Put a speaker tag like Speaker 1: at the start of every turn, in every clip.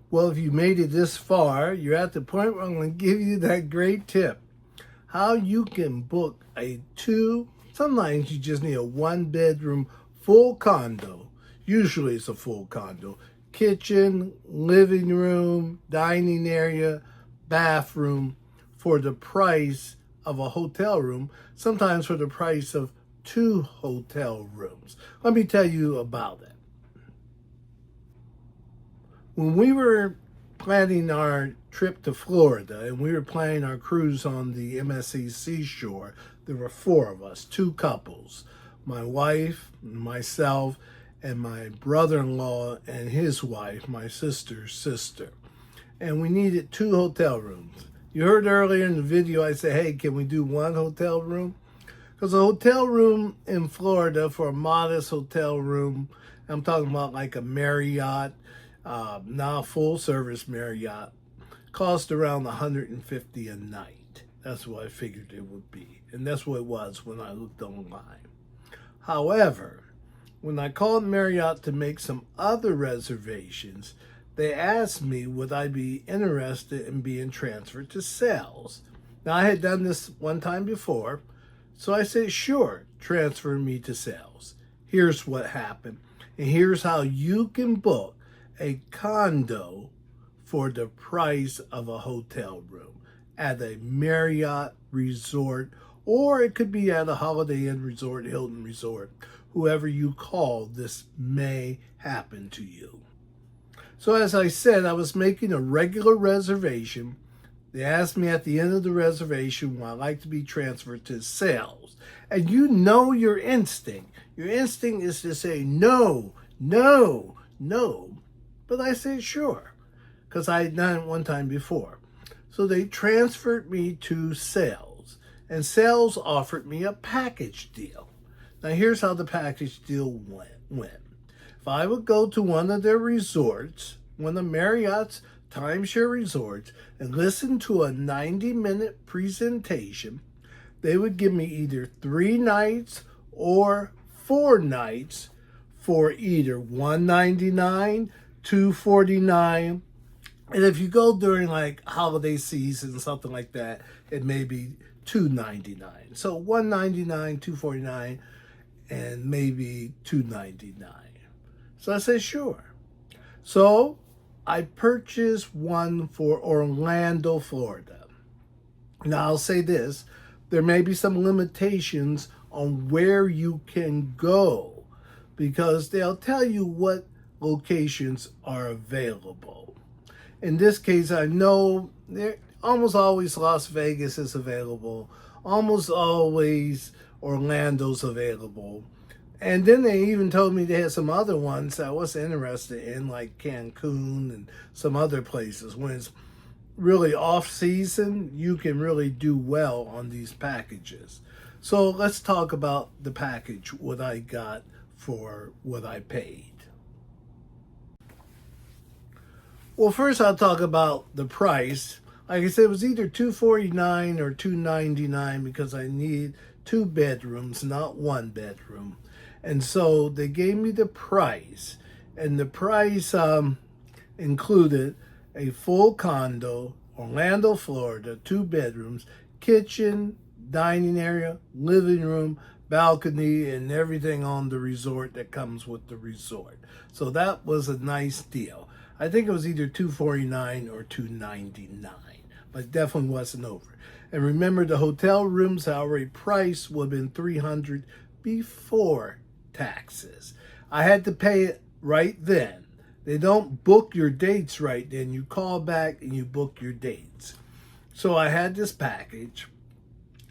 Speaker 1: Well, if you made it this far, you're at the point where I'm going to give you that great tip. How you can book sometimes you just need a 1 bedroom full condo. Usually it's a full condo. Kitchen, living room, dining area, bathroom for the price of a hotel room, sometimes for the price of 2 hotel rooms. Let me tell you about it. When we were planning our trip to Florida and we were planning our cruise on the MSC seashore, there were 4 of us, 2 couples, my wife, myself, and my brother-in-law and his wife, my sister's sister. And we needed 2 hotel rooms. You heard earlier in the video I said, hey, can we do 1 hotel room? Because a hotel room in Florida, for a modest hotel room, I'm talking about like a Marriott, now full service Marriott, cost around $150 a night. That's what I figured it would be. And that's what it was when I looked online. However, when I called Marriott to make some other reservations, they asked me would I be interested in being transferred to sales. Now, I had done this one time before, so I said, sure, transfer me to sales. Here's what happened, and here's how you can book a condo for the price of a hotel room at a Marriott resort, or it could be at a Holiday Inn resort, Hilton resort. Whoever you call, this may happen to you. So as I said, I was making a regular reservation. They asked me at the end of the reservation, would I like to be transferred to sales? And you know your instinct. Your instinct is to say no, no, no. But I said sure, because I had done it one time before. So they transferred me to sales, and sales offered me a package deal. Now here's how the package deal went. If I would go to one of their resorts, one of Marriott's timeshare resorts, and listen to a 90-minute presentation, they would give me either 3 nights or 4 nights for either $199, $249, and if you go during like holiday season, something like that, it may be $299. So $199, $249, and maybe $299. So I said, sure. So I purchased one for Orlando, Florida. Now I'll say this, there may be some limitations on where you can go because they'll tell you what locations are available. In this case, I know almost always Las Vegas is available, almost always Orlando's available. And then they even told me they had some other ones that I was interested in, like Cancun and some other places. When it's really off season, you can really do well on these packages. So let's talk about the package, what I got for what I paid. Well, first I'll talk about the price. Like I said, it was either $249 or $299 because I need 2 bedrooms, not 1 bedroom. And so they gave me the price. And the price included a full condo, Orlando, Florida, 2 bedrooms, kitchen, dining area, living room, balcony, and everything on the resort that comes with the resort. So that was a nice deal. I think it was either $249 or $299, but it definitely wasn't over. And remember, the hotel rooms I already priced would have been $300 before taxes. I had to pay it right then. They don't book your dates right then. You call back and you book your dates. So I had this package,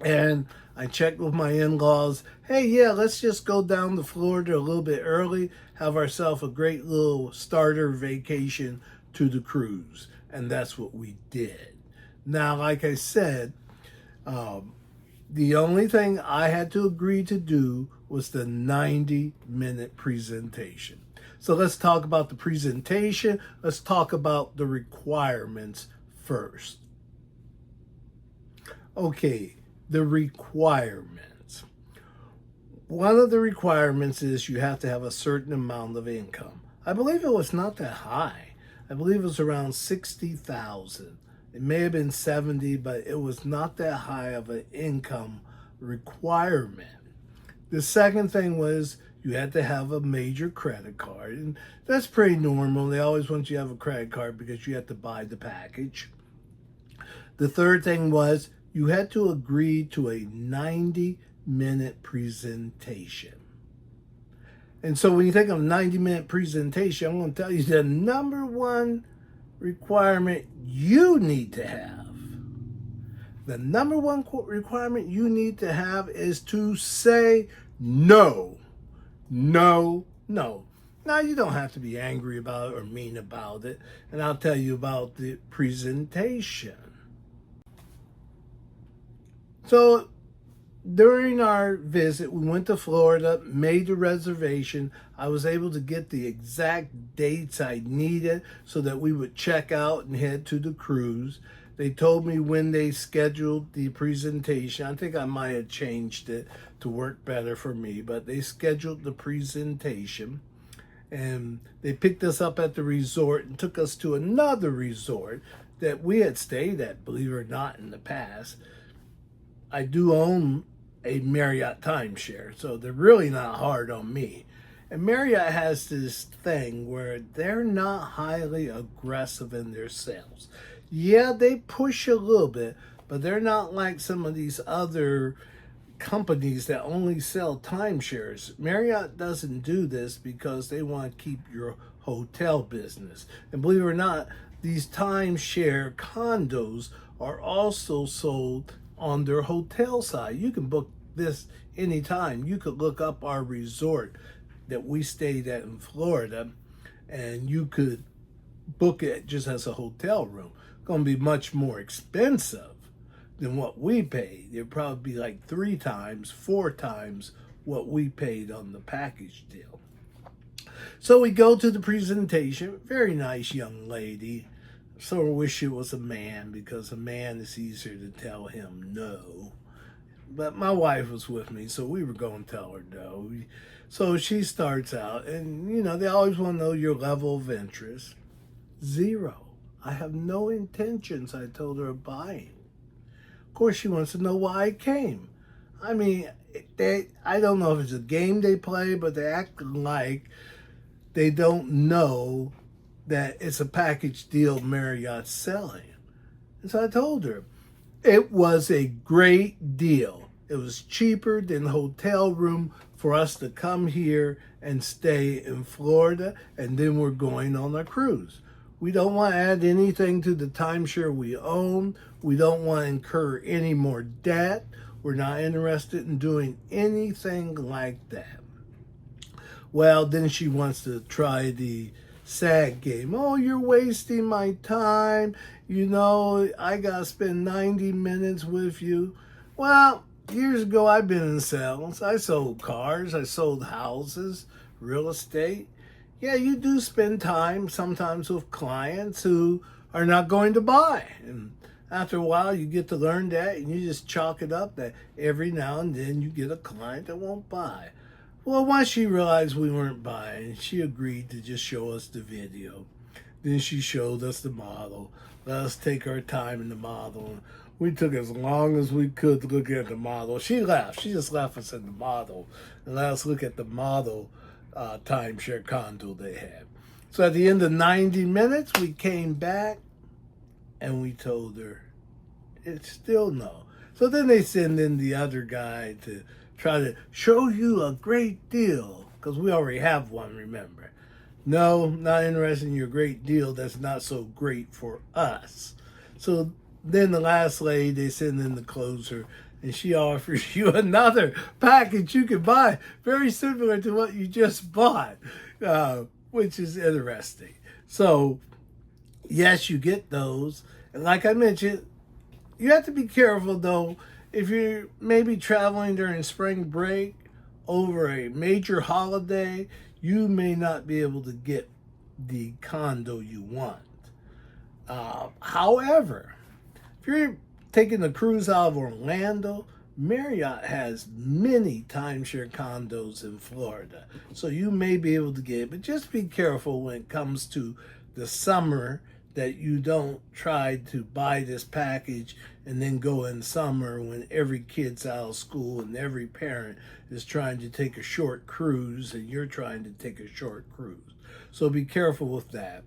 Speaker 1: and I checked with my in-laws. Hey, yeah, let's just go down to Florida a little bit early, have ourselves a great little starter vacation to the cruise. And that's what we did. Now, like I said, the only thing I had to agree to do was the 90-minute presentation. So let's talk about the presentation. Let's talk about the requirements first. Okay, the requirements. One of the requirements is you have to have a certain amount of income. I believe it was not that high. I believe it was around 60,000. It may have been 70, but it was not that high of an income requirement. The second thing was you had to have a major credit card, and that's pretty normal. They always want you to have a credit card because you have to buy the package. The third thing was you had to agree to a 90-minute presentation. And so when you think of 90-minute presentation, I'm going to tell you the number one requirement you need to have. The number one requirement you need to have is to say no. No, no. Now, you don't have to be angry about it or mean about it. And I'll tell you about the presentation. So during our visit, we went to Florida, made the reservation. I was able to get the exact dates I needed so that we would check out and head to the cruise. They told me when they scheduled the presentation. I think I might have changed it to work better for me, but they scheduled the presentation. And they picked us up at the resort and took us to another resort that we had stayed at, believe it or not, in the past. I do own a Marriott timeshare, so they're really not hard on me. And Marriott has this thing where they're not highly aggressive in their sales. Yeah, they push a little bit, but they're not like some of these other companies that only sell timeshares. Marriott doesn't do this because they want to keep your hotel business. And believe it or not, these timeshare condos are also sold on their hotel side. You can book this anytime. You could look up our resort that we stayed at in Florida, and you could book it just as a hotel room. It's going to be much more expensive than what we paid. It'd probably be like 3 times, 4 times what we paid on the package deal. So we go to the presentation. Very nice young lady. Sort of wish it was a man, because a man is easier to tell him no. But my wife was with me, so we were going to tell her no. So she starts out, and they always want to know your level of interest. 0. I have no intentions, I told her, of buying. Of course, she wants to know why I came. I mean, I don't know if it's a game they play, but they act like they don't know that it's a package deal Marriott's selling. And so I told her it was a great deal. It was cheaper than hotel room for us to come here and stay in Florida, and then we're going on our cruise. We don't want to add anything to the timeshare we own. We don't want to incur any more debt. We're not interested in doing anything like that. Well, then she wants to try the sad game. Oh, you're wasting my time. I got to spend 90 minutes with you. Well, years ago, I've been in sales. I sold cars. I sold houses, real estate. Yeah, you do spend time sometimes with clients who are not going to buy. And after a while, you get to learn that, and you just chalk it up that every now and then you get a client that won't buy. Well, once she realized we weren't buying, she agreed to just show us the video. Then she showed us the model. Let us take our time in the model. We took as long as we could to look at the model. She left. She just left us in the model and let us look at the model timeshare condo they had. So at the end of 90 minutes, we came back and we told her it's still no. So then they send in the other guy to try to show you a great deal, because we already have one, remember. No, not interested in your great deal. That's not so great for us. So then the last lady, they send in the closer, and she offers you another package you can buy, very similar to what you just bought, which is interesting. So, yes, you get those. And like I mentioned, you have to be careful, though. If you're maybe traveling during spring break over a major holiday, you may not be able to get the condo you want. However, if you're taking a cruise out of Orlando, Marriott has many timeshare condos in Florida. So you may be able to get it, but just be careful when it comes to the summer that you don't try to buy this package and then go in summer when every kid's out of school and every parent is trying to take a short cruise and you're trying to take a short cruise. So be careful with that.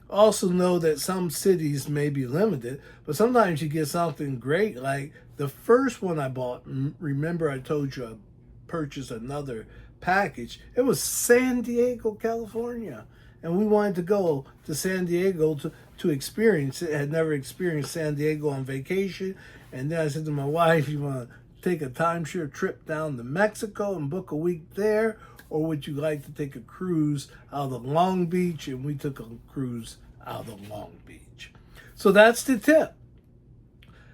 Speaker 1: Also know that some cities may be limited, but sometimes you get something great. Like the first one I bought, remember I told you I purchased another package. It was San Diego, California. And we wanted to go to San Diego to experience it. I had never experienced San Diego on vacation. And then I said to my wife, you want to take a timeshare trip down to Mexico and book a week there? Or would you like to take a cruise out of Long Beach? And we took a cruise out of Long Beach. So that's the tip.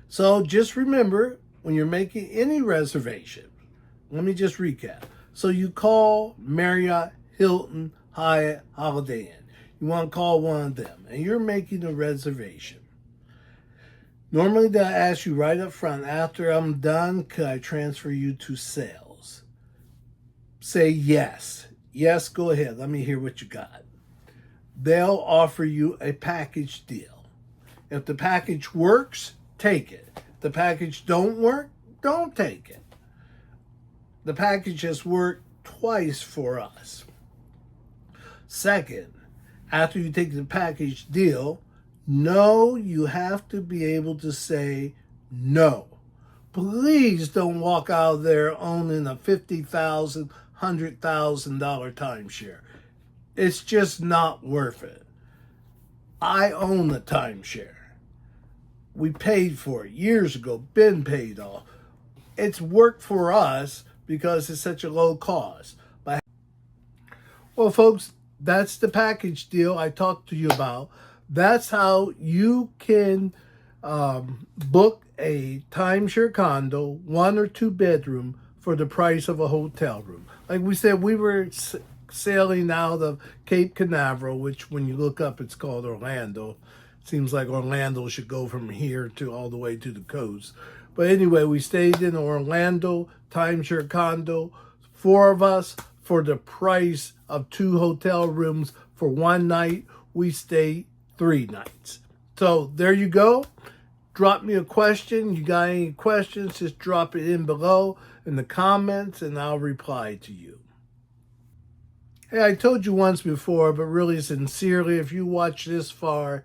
Speaker 1: So just remember, when you're making any reservation, let me just recap. So you call Marriott, Hilton, Hyatt, Holiday Inn. You want to call one of them, and you're making a reservation. Normally they'll ask you right up front, after I'm done, could I transfer you to sales? Say yes. Yes, go ahead. Let me hear what you got. They'll offer you a package deal. If the package works, take it. If the package don't work, don't take it. The package has worked twice for us. Second, after you take the package deal, no, you have to be able to say no. Please don't walk out of there owning a $50,000, $100,000 timeshare. It's just not worth it. I own a timeshare. We paid for it years ago, been paid off. It's worked for us because it's such a low cost. Well, folks, that's the package deal I talked to you about. That's how you can book a timeshare condo, 1 or 2 bedroom, for the price of a hotel room. Like we said, we were sailing out of Cape Canaveral, which when you look up, it's called Orlando. Seems like Orlando should go from here to all the way to the coast. But anyway, we stayed in Orlando, timeshare condo, 4 of us, for the price of 2 hotel rooms for 1 night. We stayed 3 nights. So there you go. Drop me a question. You got any questions, just drop it in below in the comments and I'll reply to you. Hey, I told you once before, but really sincerely, if you watch this far,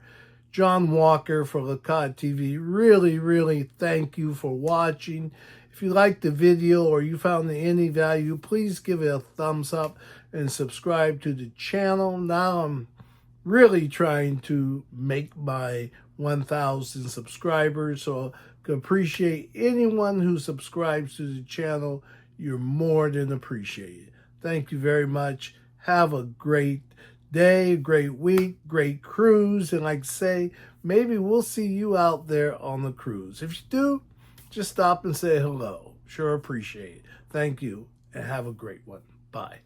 Speaker 1: John Walker for Lakat TV, really thank you for watching. If you liked the video or you found any value, please give it a thumbs up and subscribe to the channel. Now I'm really trying to make my 1,000 subscribers, so I can appreciate anyone who subscribes to the channel. You're more than appreciated. Thank you very much. Have a great day, great week, great cruise, and like I say, maybe we'll see you out there on the cruise. If you do, just stop and say hello. Sure appreciate it. Thank you, and have a great one. Bye.